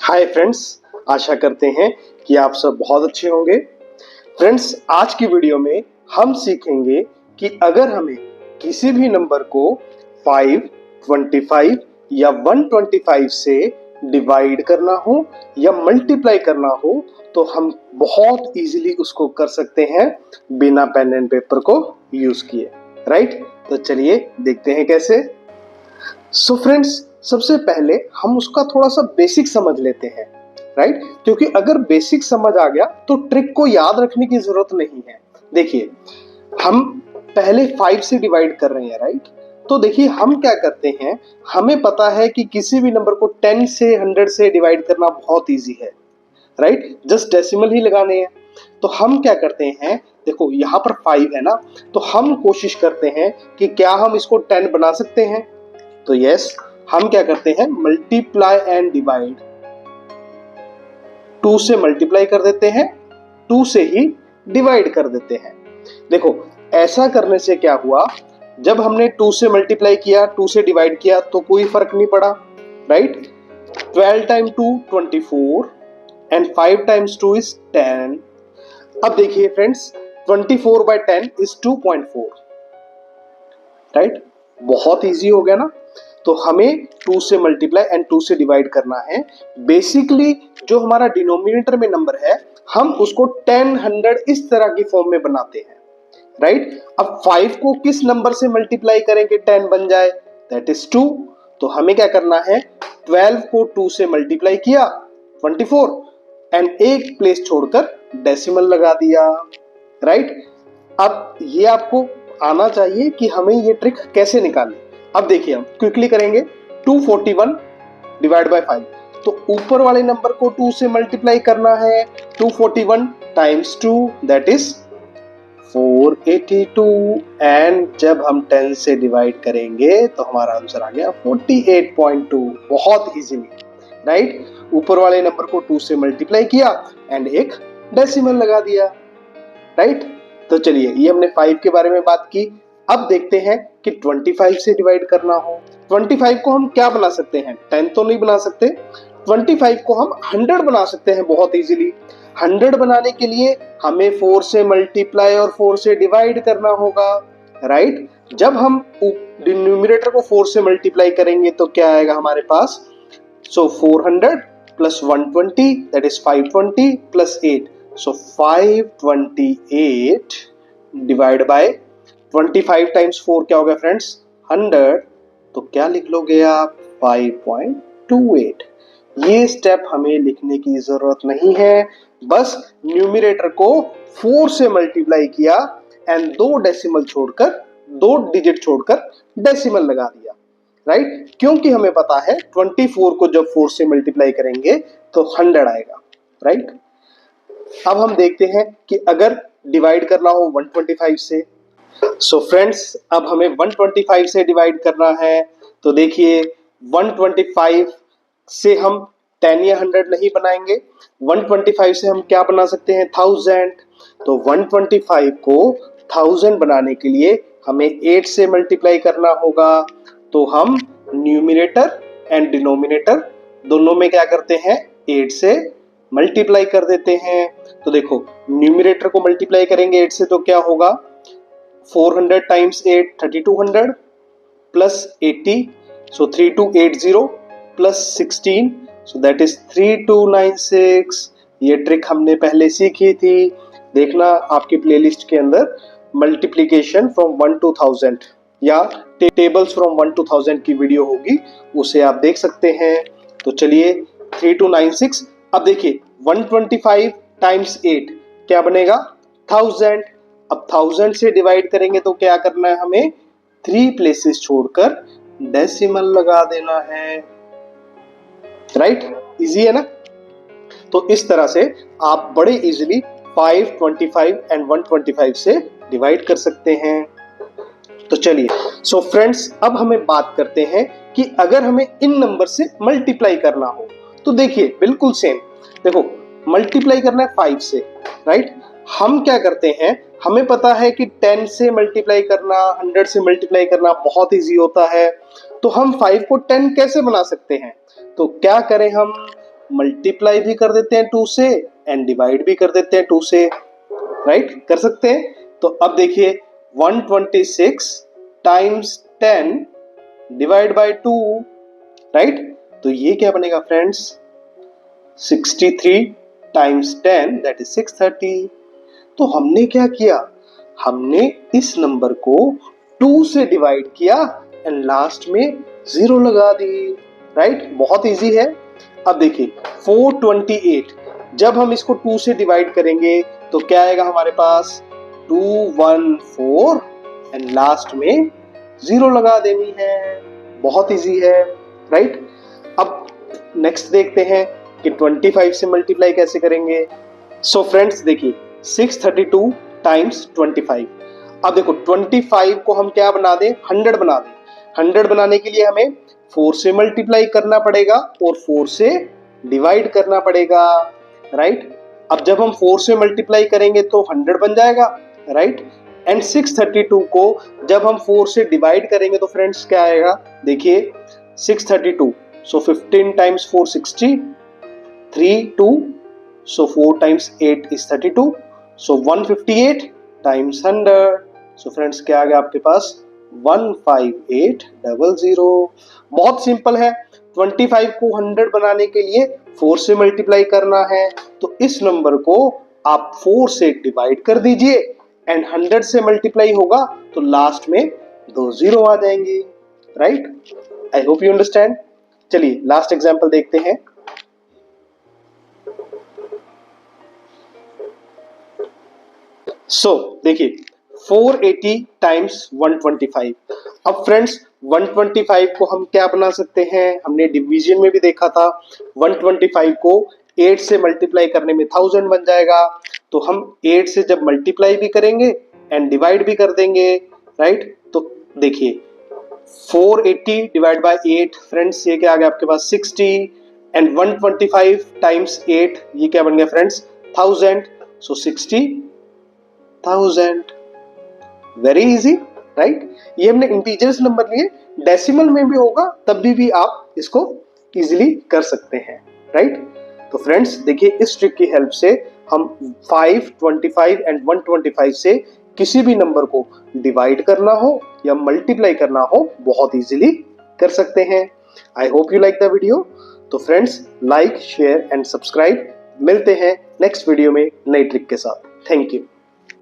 Hi friends, आशा करते हैं कि आप सब बहुत अच्छे होंगे। फ्रेंड्स, आज की वीडियो में हम सीखेंगे कि अगर हमें किसी भी नंबर को 5, 25 या 125 से डिवाइड करना हो या मल्टीप्लाई करना हो तो हम बहुत इजीली उसको कर सकते हैं बिना पेन एंड पेपर को यूज किए, राइट। तो चलिए देखते हैं कैसे। सो फ्रेंड्स, सबसे पहले हम उसका थोड़ा सा बेसिक समझ लेते हैं, राइट। क्योंकि अगर बेसिक समझ आ गया तो ट्रिक को याद रखने की जरूरत नहीं है। देखिए, हम पहले 5 से डिवाइड कर रहे हैं, राइट। तो देखिए हम क्या करते हैं, हमें पता है कि किसी भी नंबर को 10 से 100 से डिवाइड करना बहुत इजी है, राइट। जस्ट डेसिमल ही लगाने हैं। तो हम क्या करते हैं, देखो यहाँ पर 5 है ना, तो हम कोशिश करते हैं कि क्या हम इसको 10 बना सकते हैं। तो यस, हम क्या करते हैं, मल्टीप्लाई एंड डिवाइड। 2 से मल्टीप्लाई कर देते हैं, 2 से ही डिवाइड कर देते हैं। देखो ऐसा करने से क्या हुआ, जब हमने 2 से मल्टीप्लाई किया, 2 से डिवाइड किया तो कोई फर्क नहीं पड़ा, right. 12 times 2 24 and 5 times 2 is 10। अब देखिए फ्रेंड्स, 24/10 इज 2.4, राइट। बहुत इजी हो गया ना। तो हमें 2 से मल्टीप्लाई एंड 2 से डिवाइड करना है। बेसिकली जो हमारा डिनोमिनेटर में नंबर है, हम उसको 10, 100 इस तरह की फॉर्म में बनाते हैं, राइट। अब 5 को किस नंबर से मल्टीप्लाई करेंगे 10 बन जाए, दैट इज 2। तो हमें क्या करना है, 12 को 2 से मल्टीप्लाई किया 24 एंड एक प्लेस छोड़कर डेसिमल लगा दिया, राइट। अब ये आपको आना चाहिए कि हमें ये ट्रिक कैसे निकालें। अब देखिए हम क्विकली करेंगे। 241 डिवाइड बाय 5, तो ऊपर वाले नंबर को 2 से मल्टीप्लाई करना है। 241 टाइम्स 2 दैट इज 482 एंड जब हम 10 से डिवाइड करेंगे तो हमारा आंसर आ गया 48.2। बहुत इजीली, राइट। ऊपर वाले नंबर को 2 से मल्टीप्लाई किया एंड एक डेसिमल लगा दिया, राइट। तो चलिए, ये हमने 5 के बारे में बात की। अब देखते हैं कि 25 से डिवाइड करना हो। 25 को हम क्या बना सकते हैं, 10 तो नहीं बना सकते। 25 को हम 100 बना सकते हैं बहुत इजीली। 100 बनाने के लिए हमें 4 से मल्टीप्लाई और 4 से डिवाइड करना होगा, राइट। जब हम डिनोमिनेटर को 4 से मल्टीप्लाई करेंगे तो क्या आएगा हमारे पास, सो 400 plus 120 that is 520 plus 8, so 528 divide by 25 times 4 क्या हो गया फ्रेंड्स, 100। तो क्या लिख लोगे आप, 5.28। ये स्टेप हमें लिखने की जरूरत नहीं है, बस न्यूमरेटर को 4 से मल्टीप्लाई किया एंड 2 डेसिमल छोड़कर, 2 डिजिट छोड़कर डेसिमल लगा दिया, राइट। क्योंकि हमें पता है 24 को जब 4 से मल्टीप्लाई करेंगे तो 100 आएगा, राइट। अब हम देखते हैं कि अगर डिवाइड करना हो 125 से। सो फ्रेंड्स, अब हमें 125 से डिवाइड करना है। तो देखिए 125 से हम 10 या 100 नहीं बनाएंगे। 125 से हम क्या बना सकते हैं, 1000। तो 125 को 1000 बनाने के लिए हमें 8 से मल्टीप्लाई करना होगा। तो हम न्यूमरेटर एंड डिनोमिनेटर दोनों में क्या करते हैं, 8 से मल्टीप्लाई कर देते हैं। तो देखो न्यूमरेटर को मल्टीप्लाई करेंगे 8 से तो क्या होगा, 400 times 8 3200 plus 80, so 3280 plus 16, so that is 3296। ये ट्रिक हमने पहले सीखी थी, देखना आपकी प्लेलिस्ट के अंदर मल्टीप्लिकेशन फ्रॉम 1 to 1000 या टेबल्स फ्रॉम 1 to 1000 की वीडियो होगी, उसे आप देख सकते हैं। तो चलिए 3296। अब देखिए 125 टाइम्स 8 क्या बनेगा, 1000। अब 1000 से डिवाइड करेंगे तो क्या करना है, हमें 3 प्लेसेस छोड़कर डेसिमल लगा देना है, राइट। इजी है ना। तो इस तरह से आप बड़े इजीली 5, 25 एंड 125 से डिवाइड कर सकते हैं। तो चलिए, सो फ्रेंड्स, अब हमें बात करते हैं कि अगर हमें इन नंबर से मल्टीप्लाई करना हो तो देखिए बिल्कुल सेम। देखो मल्टीप्लाई करना है 5 से, राइट। हम क्या करते हैं, हमें पता है कि 10 से मल्टीप्लाई करना, 100 से मल्टीप्लाई करना बहुत इजी होता है। तो हम 5 को 10 कैसे बना सकते हैं, तो क्या करें हम, मल्टीप्लाई भी कर देते हैं 2 से एंड डिवाइड भी कर देते हैं 2 से, राइट? कर सकते हैं। तो अब देखिए 126 टाइम्स 10 डिवाइड बाय 2, राइट? तो ये क्या बनेगा फ्रेंड्स? 63 times 10 that is 630। तो हमने क्या किया, हमने इस नंबर को 2 से डिवाइड किया एंड लास्ट में 0 लगा दी, राइट? बहुत इजी है। अब देखिए 428, जब हम इसको 2 से डिवाइड करेंगे तो क्या आएगा हमारे पास? 214 एंड लास्ट में 0 लगा देनी है। बहुत इजी है, राइट? अब नेक्स्ट देखते हैं कि 25 से मल्टीप्लाई कैसे करेंगे। सो फ्रेंड्स देखिए 632 टाइम्स 25। अब देखो 25 को हम क्या बना दें? 100 बना दें। 100 बनाने के लिए हमें 4 से मल्टीप्लाई करना पड़ेगा और 4 से डिवाइड करना पड़ेगा, राइट? अब जब हम 4 से मल्टीप्लाई करेंगे तो 100 बन जाएगा, राइट? एंड 632 को जब हम 4 से डिवाइड करेंगे तो फ्रेंड्स क्या आएगा? देखिए 632, सो 15 times 4 60, 3 2, so 4 times 8 is 32, so 158 times 100, so friends क्या आ गया आपके पास? 15800। बहुत सिंपल है। 25 को 100 बनाने के लिए 4 से मल्टीप्लाई करना है, तो इस नंबर को आप 4 से डिवाइड कर दीजिए एंड 100 से मल्टीप्लाई होगा तो लास्ट में 2 0 आ जाएंगे, right? I hope you understand. चलिए लास्ट एग्जांपल देखते हैं। सो देखिए 480 टाइम्स 125। अब फ्रेंड्स 125 को हम क्या बना सकते हैं? हमने डिवीजन में भी देखा था। 125 को 8 से मल्टीप्लाई करने में 1000 बन जाएगा, तो हम 8 से जब मल्टीप्लाई भी करेंगे एंड डिवाइड भी कर देंगे, राइट? तो देखिए 480 डिवाइड बाय 8 फ्रेंड्स ये क्या आ गया आपके पास? 60 एंड 125 टाइम्स 8 ये क्या बन गया फ्रेंड्स? 1000, सो 60,000। Very easy, right? ये हमने इंटीजर्स नंबर लिए, डेसिमल में भी होगा तब भी आप इसको इजीली कर सकते हैं, राइट? तो फ्रेंड्स देखिए इस ट्रिक की हेल्प से हम 5, 25 एंड 125 से किसी भी नंबर को डिवाइड करना हो या मल्टीप्लाई करना हो बहुत इजीली कर सकते हैं। I hope you like the video. तो friends like, share and subscribe. मिलते हैं नेक्स्ट वीडियो में नई ट्रिक के साथ। Thank you.